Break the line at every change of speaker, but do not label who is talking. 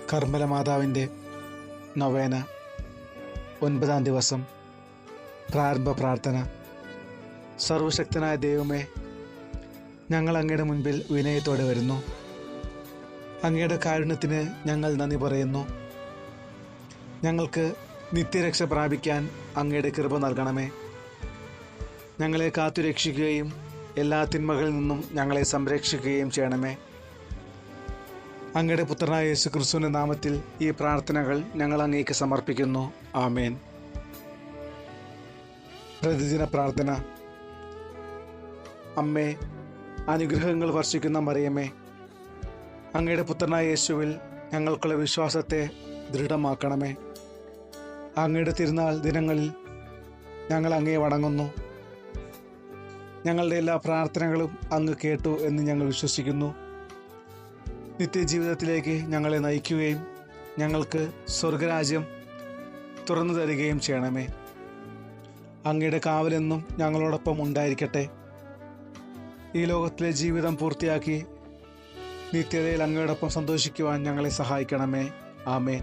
കർമ്മല മാതാവിൻ്റെ നൊവേന 9-ാം ദിവസം പ്രാരംഭ പ്രാർത്ഥന. സർവശക്തനായ ദൈവമേ, ഞങ്ങൾ അങ്ങയുടെ മുൻപിൽ വിനയത്തോടെ വരുന്നു. അങ്ങയുടെ കാരുണ്യത്തിന് ഞങ്ങൾ നന്ദി പറയുന്നു. ഞങ്ങൾക്ക് നിത്യരക്ഷ പ്രാപിക്കാൻ അങ്ങയുടെ കൃപ നൽകണമേ. ഞങ്ങളെ കാത്തുരക്ഷിക്കുകയും എല്ലാ തിന്മകളിൽ നിന്നും ഞങ്ങളെ സംരക്ഷിക്കുകയും ചെയ്യണമേ. അങ്ങയുടെ പുത്രനായ യേശു ക്രിസ്തുവിൻ്റെ നാമത്തിൽ ഈ പ്രാർത്ഥനകൾ ഞങ്ങൾ അങ്ങേക്ക് സമർപ്പിക്കുന്നു. ആമേൻ. പ്രതിദിന പ്രാർത്ഥന. അമ്മേ, അനുഗ്രഹങ്ങൾ വർഷിക്കുന്ന മറിയമേ, അങ്ങയുടെ പുത്രനായ യേശുവിൽ ഞങ്ങൾക്കുള്ള വിശ്വാസത്തെ ദൃഢമാക്കണമേ. അങ്ങയുടെ തിരുനാൾ ദിനങ്ങളിൽ ഞങ്ങൾ അങ്ങയെ വണങ്ങുന്നു. ഞങ്ങളുടെ എല്ലാ പ്രാർത്ഥനകളും അങ്ങ് കേട്ടു എന്ന് ഞങ്ങൾ വിശ്വസിക്കുന്നു. നിത്യജീവിതത്തിലേക്ക് ഞങ്ങളെ നയിക്കുകയും ഞങ്ങൾക്ക് സ്വർഗരാജ്യം തുറന്നു തരികയും ചെയ്യണമേ. അങ്ങയുടെ കാവലെന്നും ഞങ്ങളോടൊപ്പം ഉണ്ടായിരിക്കട്ടെ. ഈ ലോകത്തിലെ ജീവിതം പൂർത്തിയാക്കി നിത്യതയിൽ അങ്ങയോടൊപ്പം സന്തോഷിക്കുവാൻ ഞങ്ങളെ സഹായിക്കണമേ. ആമേൻ.